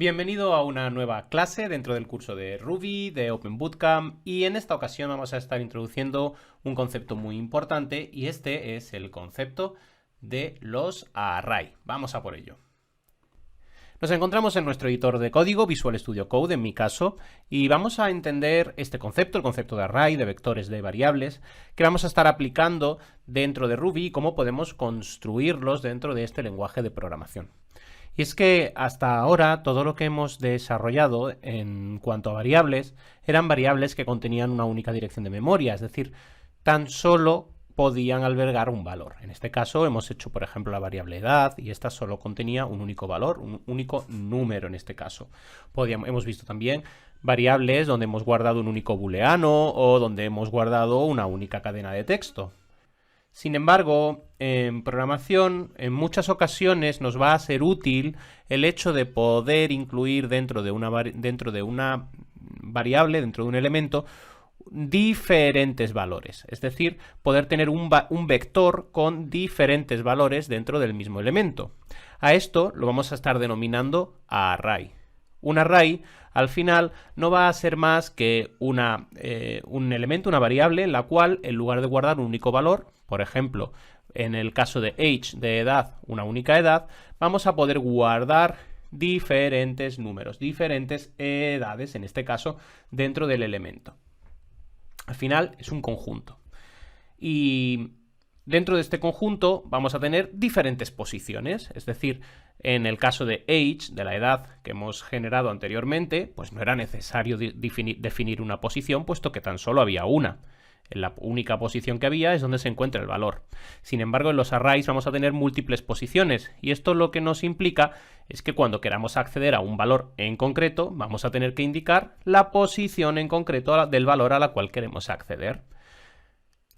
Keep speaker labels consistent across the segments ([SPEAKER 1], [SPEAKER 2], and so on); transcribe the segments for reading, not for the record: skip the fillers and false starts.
[SPEAKER 1] Bienvenido a una nueva clase dentro del curso de Ruby, de Open Bootcamp, y en esta ocasión vamos a estar introduciendo un concepto muy importante y este es el concepto de los array. Vamos a por ello. Nos encontramos en nuestro editor de código, Visual Studio Code en mi caso, y vamos a entender este concepto, el concepto de array, de vectores de variables, que vamos a estar aplicando dentro de Ruby y cómo podemos construirlos dentro de este lenguaje de programación. Y es que hasta ahora todo lo que hemos desarrollado en cuanto a variables eran variables que contenían una única dirección de memoria, es decir, tan solo podían albergar un valor. En este caso hemos hecho, por ejemplo, la variable edad y esta solo contenía un único valor, un único número en este caso. Hemos visto también variables donde hemos guardado un único booleano o donde hemos guardado una única cadena de texto. Sin embargo, en programación, en muchas ocasiones nos va a ser útil el hecho de poder incluir dentro de una variable, dentro de un elemento, diferentes valores. Es decir, poder tener un vector con diferentes valores dentro del mismo elemento. A esto lo vamos a estar denominando array. Un array, al final, no va a ser más que un elemento, una variable, en la cual, en lugar de guardar un único valor, por ejemplo, en el caso de age, de edad, una única edad, vamos a poder guardar diferentes números, diferentes edades, en este caso, dentro del elemento. Al final, es un conjunto. Y dentro de este conjunto vamos a tener diferentes posiciones, es decir, en el caso de age, de la edad que hemos generado anteriormente, pues no era necesario definir una posición, puesto que tan solo había una. La única posición que había es donde se encuentra el valor. Sin embargo, en los arrays vamos a tener múltiples posiciones, y esto lo que nos implica es que cuando queramos acceder a un valor en concreto, vamos a tener que indicar la posición en concreto del valor a la cual queremos acceder.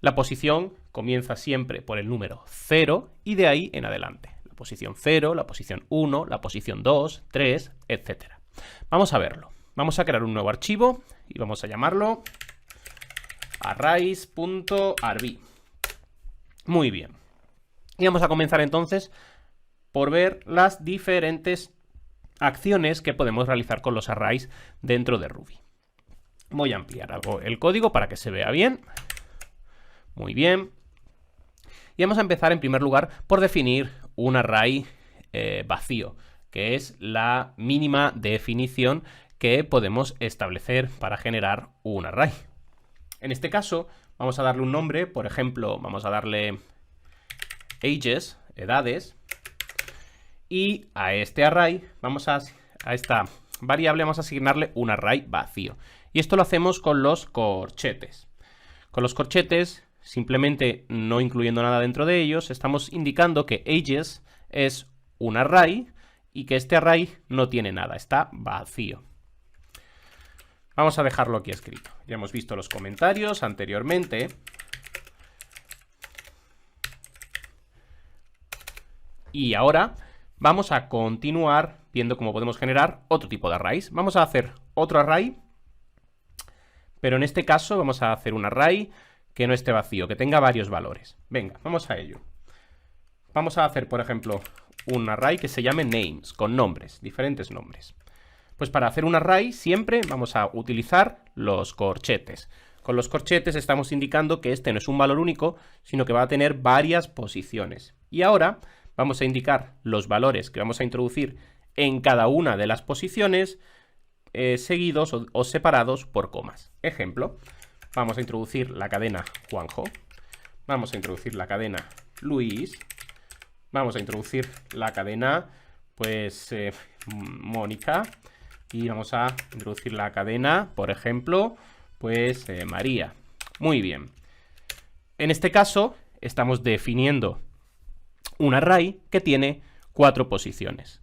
[SPEAKER 1] La posición comienza siempre por el número 0 y de ahí en adelante. La posición 0, la posición 1, la posición 2, 3, etc. Vamos a verlo. Vamos a crear un nuevo archivo y vamos a llamarlo arrays.rb. Muy bien. Y vamos a comenzar entonces por ver las diferentes acciones que podemos realizar con los arrays dentro de Ruby. Voy a ampliar algo el código para que se vea bien. Muy bien. Y vamos a empezar en primer lugar por definir un array vacío, que es la mínima definición que podemos establecer para generar un array. En este caso vamos a darle un nombre, por ejemplo, vamos a darle ages, edades, y a este array, a esta variable vamos a asignarle un array vacío. Y esto lo hacemos con los corchetes. Con los corchetes, simplemente no incluyendo nada dentro de ellos, estamos indicando que ages es un array y que este array no tiene nada, está vacío. Vamos a dejarlo aquí escrito. Ya hemos visto los comentarios anteriormente. Y ahora vamos a continuar viendo cómo podemos generar otro tipo de arrays. Vamos a hacer otro array, pero en este caso vamos a hacer un array que no esté vacío, que tenga varios valores. Venga, vamos a ello. Vamos a hacer, por ejemplo, un array que se llame names, con nombres, diferentes nombres. Pues para hacer un array siempre vamos a utilizar los corchetes. Con los corchetes estamos indicando que este no es un valor único, sino que va a tener varias posiciones. Y ahora vamos a indicar los valores que vamos a introducir en cada una de las posiciones, seguidos o separados por comas. Ejemplo, vamos a introducir la cadena Juanjo, vamos a introducir la cadena Luis, vamos a introducir la cadena, pues, Mónica, y vamos a introducir la cadena, por ejemplo, pues María. Muy bien. En este caso, estamos definiendo un array que tiene 4 posiciones.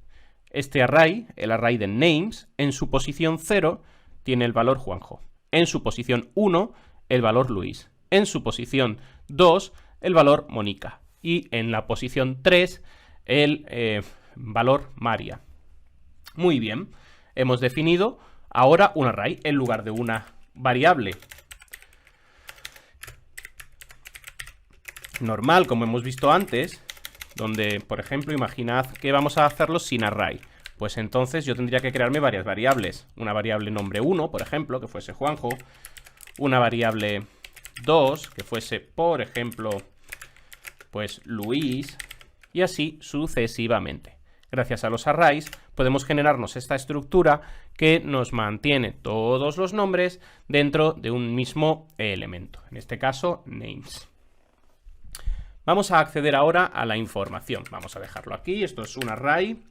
[SPEAKER 1] Este array, el array de names, en su posición 0 tiene el valor Juanjo. En su posición 1, el valor Luis. En su posición 2, el valor Mónica. Y en la posición 3, el valor María. Muy bien. Hemos definido ahora un array en lugar de una variable normal, como hemos visto antes, donde, por ejemplo, imaginad que vamos a hacerlo sin array. pues entonces yo tendría que crearme varias variables. Una variable nombre 1, por ejemplo, que fuese Juanjo. Una variable 2, que fuese, por ejemplo, pues Luis. Y así sucesivamente. Gracias a los arrays podemos generarnos esta estructura que nos mantiene todos los nombres dentro de un mismo elemento. En este caso, names. Vamos a acceder ahora a la información. Vamos a dejarlo aquí. Esto es un array.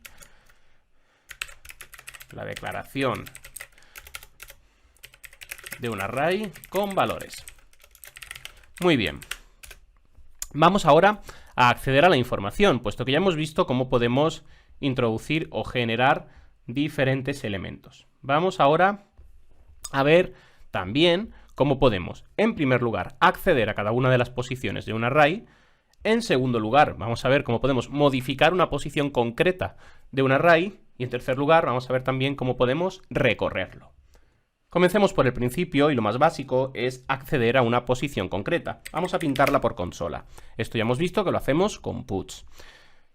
[SPEAKER 1] La declaración de un array con valores. Muy bien. Vamos ahora a acceder a la información, puesto que ya hemos visto cómo podemos introducir o generar diferentes elementos. Vamos ahora a ver también cómo podemos, en primer lugar, acceder a cada una de las posiciones de un array. En segundo lugar, vamos a ver cómo podemos modificar una posición concreta de un array. Y en tercer lugar, vamos a ver también cómo podemos recorrerlo. Comencemos por el principio y lo más básico es acceder a una posición concreta. Vamos a pintarla por consola. Esto ya hemos visto que lo hacemos con puts.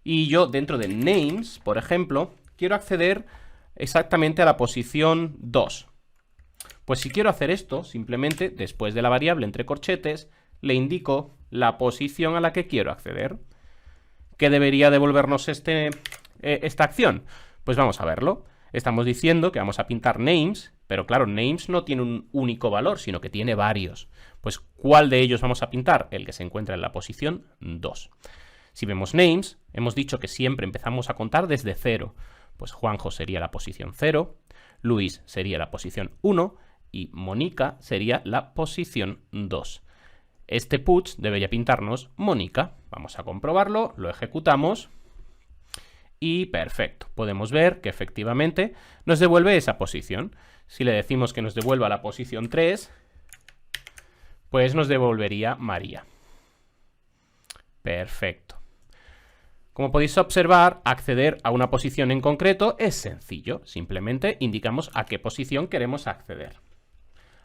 [SPEAKER 1] Y yo dentro de names, por ejemplo, quiero acceder exactamente a la posición 2. Pues si quiero hacer esto, simplemente después de la variable entre corchetes, le indico la posición a la que quiero acceder. ¿Qué debería devolvernos esta acción? Pues vamos a verlo. Estamos diciendo que vamos a pintar names, pero claro, names no tiene un único valor, sino que tiene varios. Pues, ¿cuál de ellos vamos a pintar? El que se encuentra en la posición 2. Si vemos names, hemos dicho que siempre empezamos a contar desde 0. Pues Juanjo sería la posición 0, Luis sería la posición 1 y Mónica sería la posición 2. Este puts debería pintarnos Mónica. Vamos a comprobarlo, lo ejecutamos. Y perfecto, podemos ver que efectivamente nos devuelve esa posición. Si le decimos que nos devuelva la posición 3, pues nos devolvería María. Perfecto. Como podéis observar, acceder a una posición en concreto es sencillo. Simplemente indicamos a qué posición queremos acceder.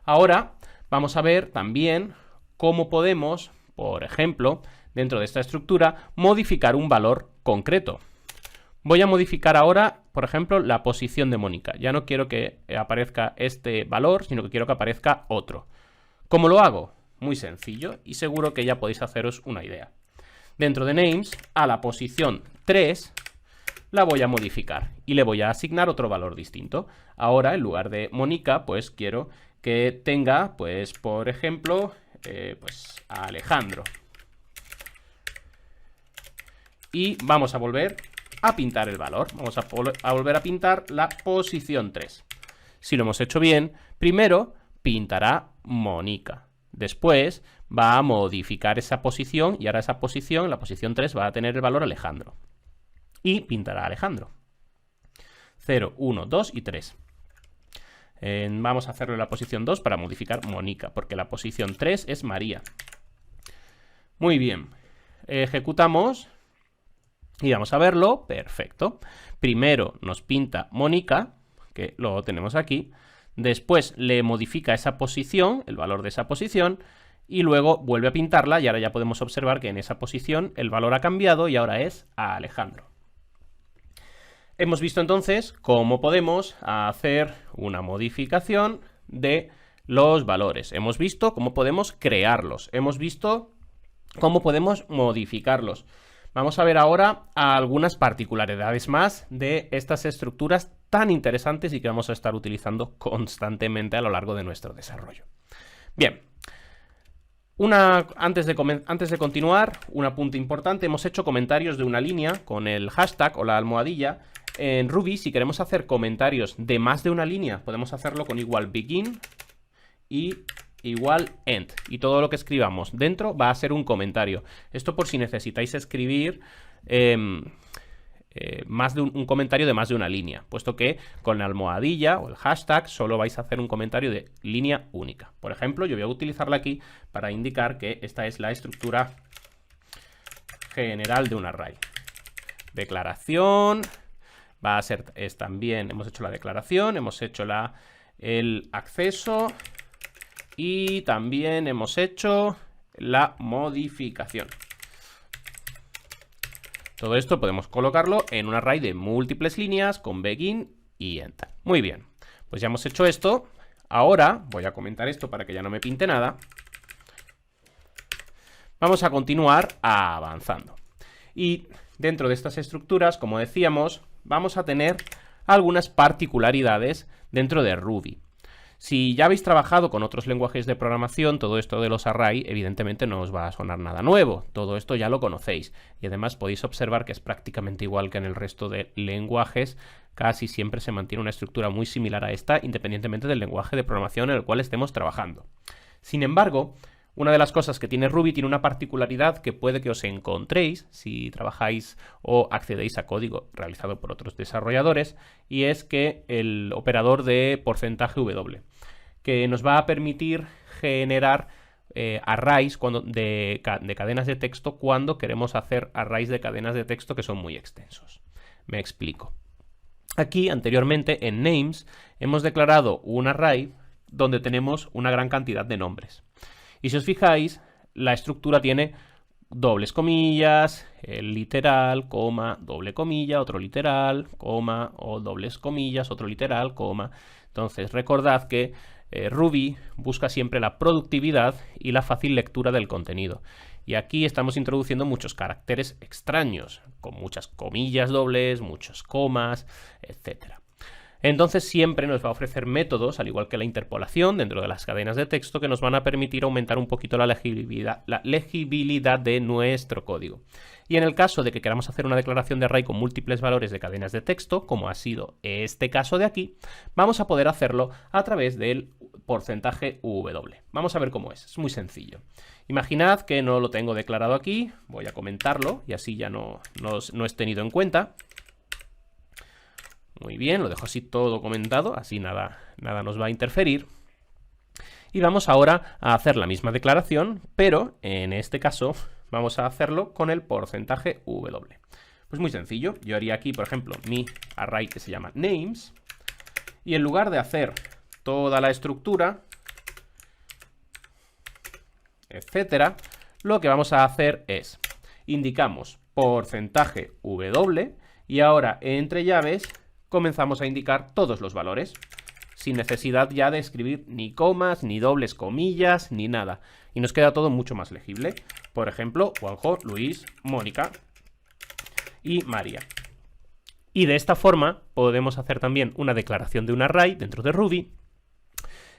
[SPEAKER 1] Ahora vamos a ver también cómo podemos, por ejemplo, dentro de esta estructura, modificar un valor concreto. Voy a modificar ahora, por ejemplo, la posición de Mónica. Ya no quiero que aparezca este valor, sino que quiero que aparezca otro. ¿Cómo lo hago? Muy sencillo y seguro que ya podéis haceros una idea. Dentro de names, a la posición 3 la voy a modificar y le voy a asignar otro valor distinto. Ahora, en lugar de Mónica, pues quiero que tenga, pues, por ejemplo, pues a Alejandro. Y vamos a volver a pintar el valor. Vamos a volver a pintar la posición 3. Si lo hemos hecho bien, primero pintará Mónica. Después va a modificar esa posición y ahora esa posición, la posición 3, va a tener el valor Alejandro. Y pintará a Alejandro. 0, 1, 2 y 3. Vamos a hacerlo en la posición 2 para modificar Mónica, porque la posición 3 es María. Muy bien. Ejecutamos. Y vamos a verlo, perfecto. Primero nos pinta Mónica, que lo tenemos aquí. Después le modifica esa posición, el valor de esa posición, y luego vuelve a pintarla y ahora ya podemos observar que en esa posición el valor ha cambiado y ahora es a Alejandro. Hemos visto entonces cómo podemos hacer una modificación de los valores. Hemos visto cómo podemos crearlos. Hemos visto cómo podemos modificarlos. Vamos a ver ahora algunas particularidades más de estas estructuras tan interesantes y que vamos a estar utilizando constantemente a lo largo de nuestro desarrollo. Bien, antes de continuar, un apunte importante. Hemos hecho comentarios de una línea con el hashtag o la almohadilla. En Ruby, si queremos hacer comentarios de más de una línea, podemos hacerlo con igual begin y igual end, y todo lo que escribamos dentro va a ser un comentario. Esto por si necesitáis escribir un comentario de más de una línea, puesto que con la almohadilla o el hashtag solo vais a hacer un comentario de línea única. Por ejemplo, yo voy a utilizarla aquí para indicar que esta es la estructura general de un array. Declaración va a ser, también hemos hecho la declaración, hemos hecho el acceso y también hemos hecho la modificación. Todo esto podemos colocarlo en un array de múltiples líneas con begin y end. Muy bien, pues ya hemos hecho esto. Ahora voy a comentar esto para que ya no me pinte nada. Vamos a continuar avanzando. Y dentro de estas estructuras, como decíamos, vamos a tener algunas particularidades dentro de Ruby. Si ya habéis trabajado con otros lenguajes de programación, todo esto de los array evidentemente no os va a sonar nada nuevo. Todo esto ya lo conocéis. Y además podéis observar que es prácticamente igual que en el resto de lenguajes. Casi siempre se mantiene una estructura muy similar a esta, independientemente del lenguaje de programación en el cual estemos trabajando. Sin embargo, una de las cosas que tiene Ruby tiene una particularidad que puede que os encontréis si trabajáis o accedéis a código realizado por otros desarrolladores, y es que el operador de porcentaje W, que nos va a permitir generar arrays de cadenas de texto cuando queremos hacer arrays de cadenas de texto que son muy extensos. Me explico. Aquí, anteriormente, en names, hemos declarado un array donde tenemos una gran cantidad de nombres. Y si os fijáis, la estructura tiene dobles comillas, el literal, coma, doble comilla, otro literal, coma, o dobles comillas, otro literal, coma. Entonces, recordad que Ruby busca siempre la productividad y la fácil lectura del contenido. Y aquí estamos introduciendo muchos caracteres extraños, con muchas comillas dobles, muchos comas, etc. Entonces siempre nos va a ofrecer métodos, al igual que la interpolación dentro de las cadenas de texto, que nos van a permitir aumentar un poquito la legibilidad de nuestro código. Y en el caso de que queramos hacer una declaración de array con múltiples valores de cadenas de texto, como ha sido este caso de aquí, vamos a poder hacerlo a través del porcentaje W. Vamos a ver cómo es muy sencillo. Imaginad que no lo tengo declarado aquí, voy a comentarlo y así ya no es tenido en cuenta. Muy bien, lo dejo así todo comentado, así nada nos va a interferir. Y vamos ahora a hacer la misma declaración, pero en este caso vamos a hacerlo con el porcentaje W. Pues muy sencillo, yo haría aquí, por ejemplo, mi array que se llama names, y en lugar de hacer toda la estructura, etcétera, lo que vamos a hacer es, indicamos porcentaje W, y ahora entre llaves comenzamos a indicar todos los valores, sin necesidad ya de escribir ni comas, ni dobles comillas, ni nada. Y nos queda todo mucho más legible. Por ejemplo, Juanjo, Luis, Mónica y María. Y de esta forma podemos hacer también una declaración de un array dentro de Ruby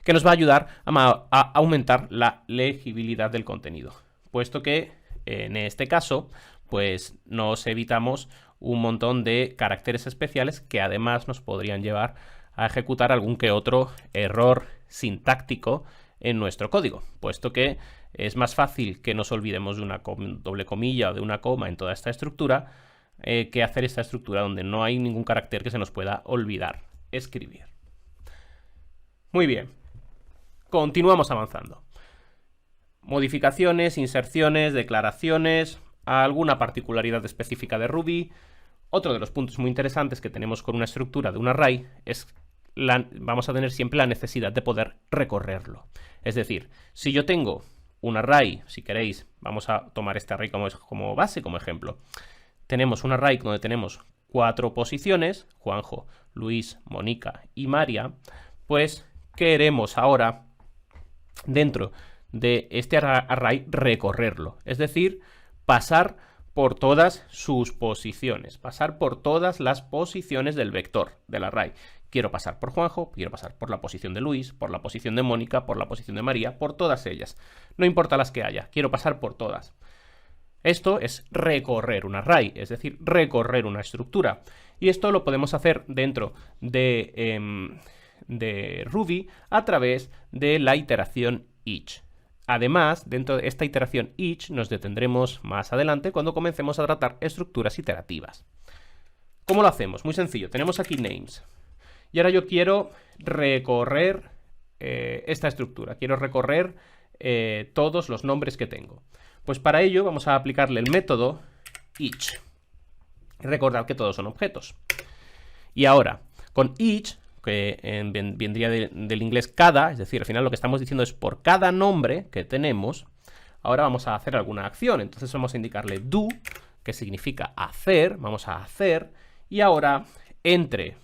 [SPEAKER 1] que nos va a ayudar a aumentar la legibilidad del contenido. Puesto que en este caso, pues nos evitamos un montón de caracteres especiales que además nos podrían llevar a ejecutar algún que otro error sintáctico en nuestro código, puesto que es más fácil que nos olvidemos de una doble comilla o de una coma en toda esta estructura que hacer esta estructura donde no hay ningún carácter que se nos pueda olvidar escribir. Muy bien, continuamos avanzando. Modificaciones, inserciones, declaraciones, alguna particularidad específica de Ruby. Otro de los puntos muy interesantes que tenemos con una estructura de un array es vamos a tener siempre la necesidad de poder recorrerlo. Es decir, si yo tengo un array, si queréis, vamos a tomar este array como base, como ejemplo. Tenemos un array donde tenemos 4 posiciones, Juanjo, Luis, Mónica y María, pues queremos ahora, dentro de este array, recorrerlo. Es decir, pasar por todas sus posiciones, pasar por todas las posiciones del vector del array. Quiero pasar por Juanjo, quiero pasar por la posición de Luis, por la posición de Mónica, por la posición de María, por todas ellas. No importa las que haya, quiero pasar por todas. Esto es recorrer un array, es decir, recorrer una estructura. Y esto lo podemos hacer dentro de Ruby a través de la iteración each. Además, dentro de esta iteración each nos detendremos más adelante cuando comencemos a tratar estructuras iterativas. ¿Cómo lo hacemos? Muy sencillo. Tenemos aquí names. Y ahora yo quiero recorrer esta estructura. Quiero recorrer todos los nombres que tengo. Pues para ello vamos a aplicarle el método each. Recordad que todos son objetos. Y ahora, con each, que vendría del inglés cada, es decir, al final lo que estamos diciendo es por cada nombre que tenemos, ahora vamos a hacer alguna acción. Entonces vamos a indicarle do que significa hacer, vamos a hacer, y ahora entre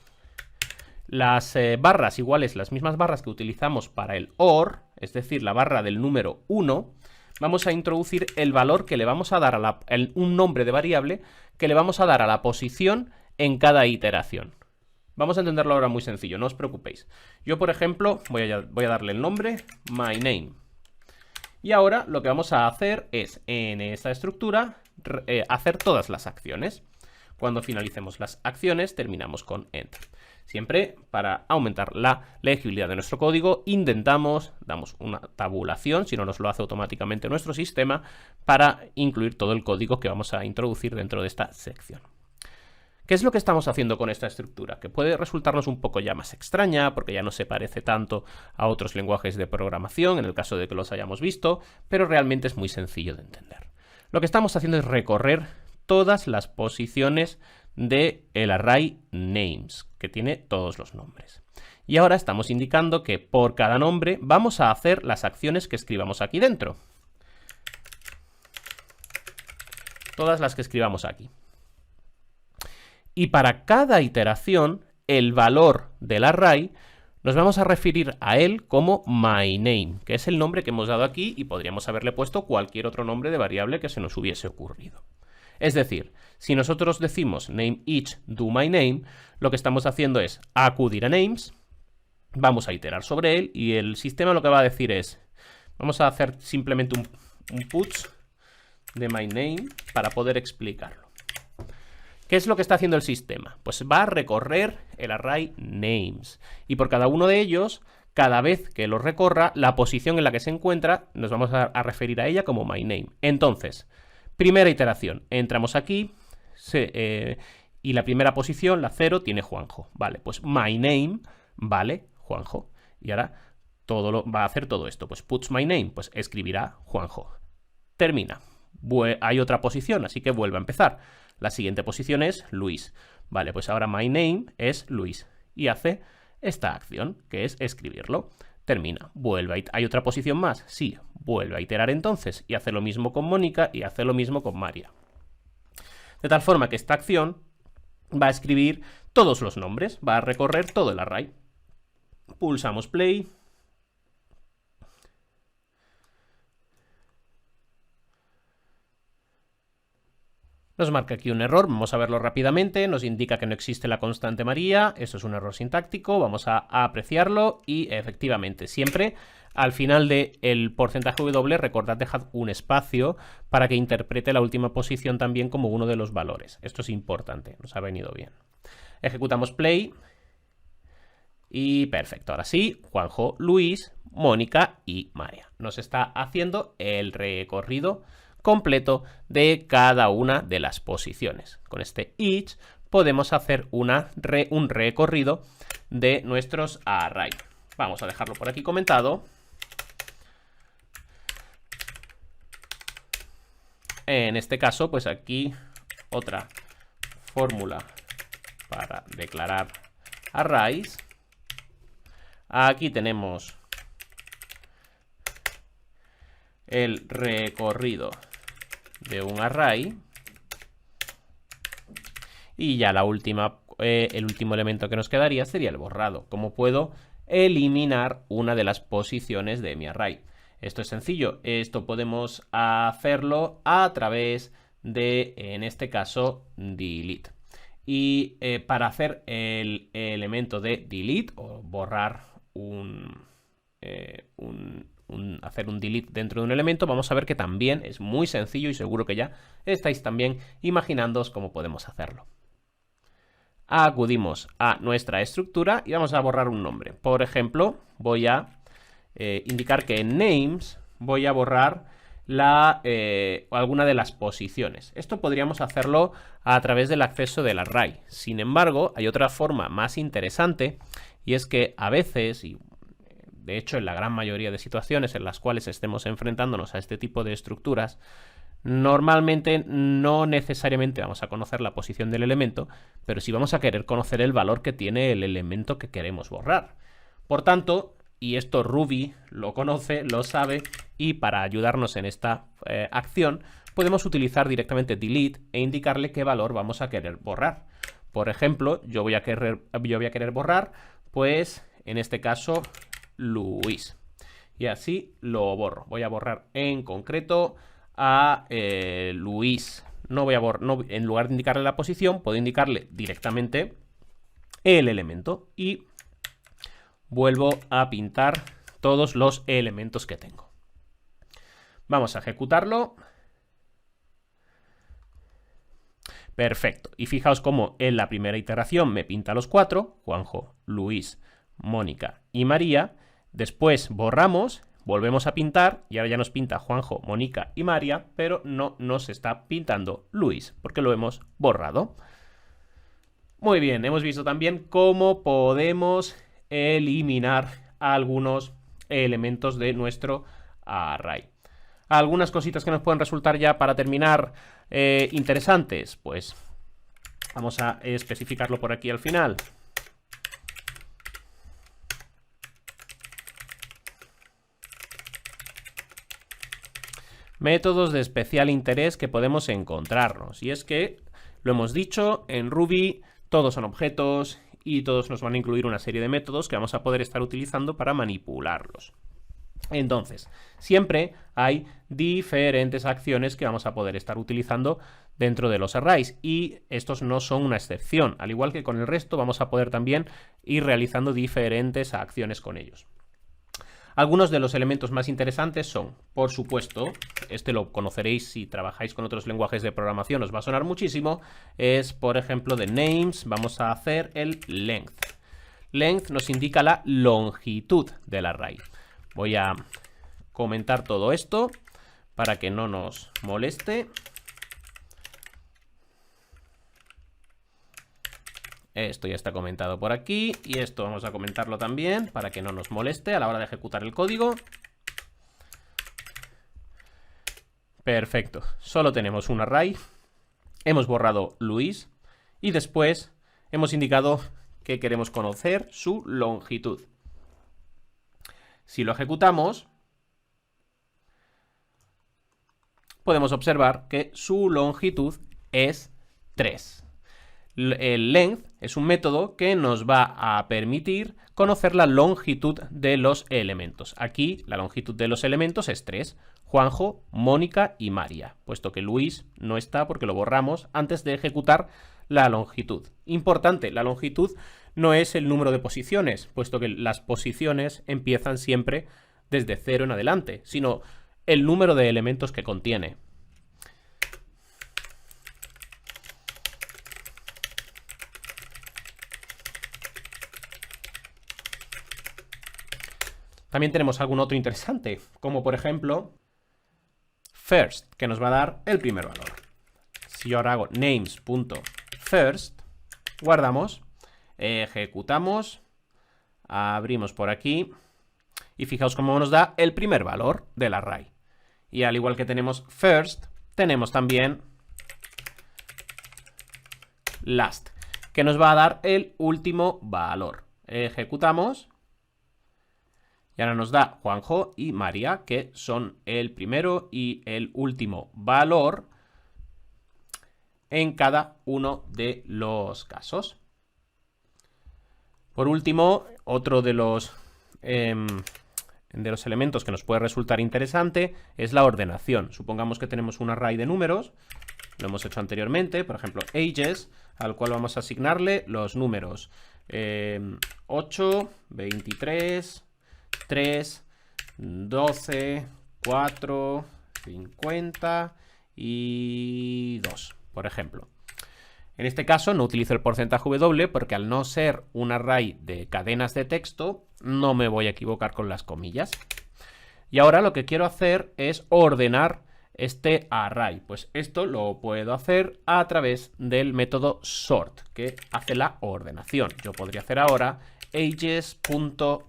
[SPEAKER 1] las barras iguales, las mismas barras que utilizamos para el OR, es decir, la barra del número 1, vamos a introducir el valor que le vamos a dar a un nombre de variable que le vamos a dar a la posición en cada iteración. Vamos a entenderlo ahora muy sencillo, no os preocupéis. Yo, por ejemplo, voy a darle el nombre myName. Y ahora lo que vamos a hacer es, en esta estructura, hacer todas las acciones. Cuando finalicemos las acciones, terminamos con end. Siempre, para aumentar la legibilidad de nuestro código, damos una tabulación, si no nos lo hace automáticamente nuestro sistema, para incluir todo el código que vamos a introducir dentro de esta sección. ¿Qué es lo que estamos haciendo con esta estructura? Que puede resultarnos un poco ya más extraña, porque ya no se parece tanto a otros lenguajes de programación, en el caso de que los hayamos visto, pero realmente es muy sencillo de entender. Lo que estamos haciendo es recorrer todas las posiciones del array names, que tiene todos los nombres. Y ahora estamos indicando que por cada nombre vamos a hacer las acciones que escribamos aquí dentro. Todas las que escribamos aquí. Y para cada iteración, el valor del array, nos vamos a referir a él como myName, que es el nombre que hemos dado aquí y podríamos haberle puesto cualquier otro nombre de variable que se nos hubiese ocurrido. Es decir, si nosotros decimos name each do myName, lo que estamos haciendo es acudir a names, vamos a iterar sobre él y el sistema lo que va a decir es, vamos a hacer simplemente un puts de myName para poder explicarlo. ¿Qué es lo que está haciendo el sistema? Pues va a recorrer el array names y por cada uno de ellos, cada vez que lo recorra, la posición en la que se encuentra, nos vamos a referir a ella como myName. Entonces, primera iteración, entramos aquí y la primera posición, la 0, tiene Juanjo. Vale, pues myName vale Juanjo. Y ahora va a hacer todo esto. Pues puts myName, pues escribirá Juanjo. Termina. Hay otra posición, así que vuelve a empezar. La siguiente posición es Luis. Vale, pues ahora myName es Luis. Y hace esta acción, que es escribirlo. Termina. Vuelve. ¿Hay otra posición más? Sí. Vuelve a iterar entonces. Y hace lo mismo con Mónica y hace lo mismo con María. De tal forma que esta acción va a escribir todos los nombres. Va a recorrer todo el array. Pulsamos play. Nos marca aquí un error, vamos a verlo rápidamente, nos indica que no existe la constante María, esto es un error sintáctico, vamos a apreciarlo y efectivamente siempre al final del porcentaje W recordad dejad un espacio para que interprete la última posición también como uno de los valores, esto es importante, nos ha venido bien. Ejecutamos play y perfecto, ahora sí, Juanjo, Luis, Mónica y María. Nos está haciendo el recorrido completo de cada una de las posiciones. Con este each podemos hacer un recorrido de nuestros array. Vamos a dejarlo por aquí comentado. En este caso, pues aquí otra fórmula para declarar arrays. Aquí tenemos el recorrido de un array y ya el último elemento que nos quedaría sería el borrado. ¿Cómo puedo eliminar una de las posiciones de mi array? Esto es sencillo, esto podemos hacerlo a través de, en este caso, delete. Y para hacer el elemento de delete o borrar hacer un delete dentro de un elemento, vamos a ver que también es muy sencillo y seguro que ya estáis también imaginándoos cómo podemos hacerlo. Acudimos a nuestra estructura y vamos a borrar un nombre. Por ejemplo, voy a indicar que en names voy a borrar alguna de las posiciones. Esto podríamos hacerlo a través del acceso del array. Sin embargo, hay otra forma más interesante y es que a veces, y de hecho en la gran mayoría de situaciones en las cuales estemos enfrentándonos a este tipo de estructuras, normalmente no necesariamente vamos a conocer la posición del elemento, pero sí vamos a querer conocer el valor que tiene el elemento que queremos borrar. Por tanto, y esto Ruby lo conoce, lo sabe, y para ayudarnos en esta acción, podemos utilizar directamente delete e indicarle qué valor vamos a querer borrar. Por ejemplo, yo voy a querer borrar, pues, en este caso, Luis. Y así lo borro. Voy a borrar en concreto a Luis. No voy a en lugar de indicarle la posición, puedo indicarle directamente el elemento. Y vuelvo a pintar todos los elementos que tengo. Vamos a ejecutarlo. Perfecto. Y fijaos cómo en la primera iteración me pinta los 4, Juanjo, Luis, Mónica y María. Después borramos, volvemos a pintar y ahora ya nos pinta Juanjo, Mónica y María, pero no nos está pintando Luis, porque lo hemos borrado. Muy bien, hemos visto también cómo podemos eliminar algunos elementos de nuestro array. Algunas cositas que nos pueden resultar ya para terminar interesantes, pues vamos a especificarlo por aquí al final. Métodos de especial interés que podemos encontrarnos. Y es que, lo hemos dicho, en Ruby todos son objetos y todos nos van a incluir una serie de métodos que vamos a poder estar utilizando para manipularlos. Entonces, siempre hay diferentes acciones que vamos a poder estar utilizando dentro de los arrays y estos no son una excepción. Al igual que con el resto, vamos a poder también ir realizando diferentes acciones con ellos. Algunos de los elementos más interesantes son, por supuesto, este lo conoceréis si trabajáis con otros lenguajes de programación, os va a sonar muchísimo, es por ejemplo de names, vamos a hacer el length. Length nos indica la longitud del array. Voy a comentar todo esto para que no nos moleste. Esto ya está comentado por aquí y esto vamos a comentarlo también para que no nos moleste a la hora de ejecutar el código. Perfecto, solo tenemos un array, hemos borrado Luis y después hemos indicado que queremos conocer su longitud. Si lo ejecutamos, podemos observar que su longitud es 3. El length es un método que nos va a permitir conocer la longitud de los elementos. Aquí la longitud de los elementos es 3. Juanjo, Mónica y María, puesto que Luis no está porque lo borramos antes de ejecutar la longitud. Importante, la longitud no es el número de posiciones, puesto que las posiciones empiezan siempre desde 0 en adelante, sino el número de elementos que contiene. También tenemos algún otro interesante, como por ejemplo first, que nos va a dar el primer valor. Si yo ahora hago names.first, guardamos, ejecutamos, abrimos por aquí y fijaos cómo nos da el primer valor del array. Y al igual que tenemos first, tenemos también last, que nos va a dar el último valor. Ejecutamos. Y ahora nos da Juanjo y María, que son el primero y el último valor en cada uno de los casos. Por último, otro de los elementos que nos puede resultar interesante es la ordenación. Supongamos que tenemos un array de números, lo hemos hecho anteriormente, por ejemplo, ages, al cual vamos a asignarle los números 8, 23... 3, 12, 4, 50 y 2, por ejemplo. En este caso no utilizo el porcentaje W porque al no ser un array de cadenas de texto no me voy a equivocar con las comillas. Y ahora lo que quiero hacer es ordenar este array. Pues esto lo puedo hacer a través del método sort, que hace la ordenación. Yo podría hacer ahora ages.sort.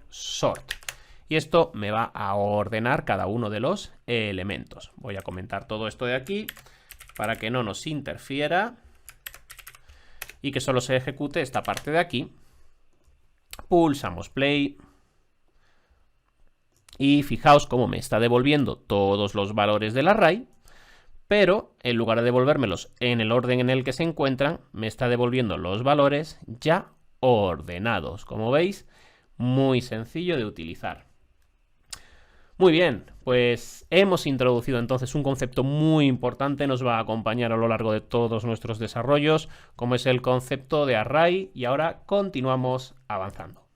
[SPEAKER 1] Y esto me va a ordenar cada uno de los elementos. Voy a comentar todo esto de aquí para que no nos interfiera y que solo se ejecute esta parte de aquí. Pulsamos play y fijaos cómo me está devolviendo todos los valores del array, pero en lugar de devolvérmelos en el orden en el que se encuentran, me está devolviendo los valores ya ordenados. Como veis, muy sencillo de utilizar. Muy bien, pues hemos introducido entonces un concepto muy importante, nos va a acompañar a lo largo de todos nuestros desarrollos, como es el concepto de array, y ahora continuamos avanzando.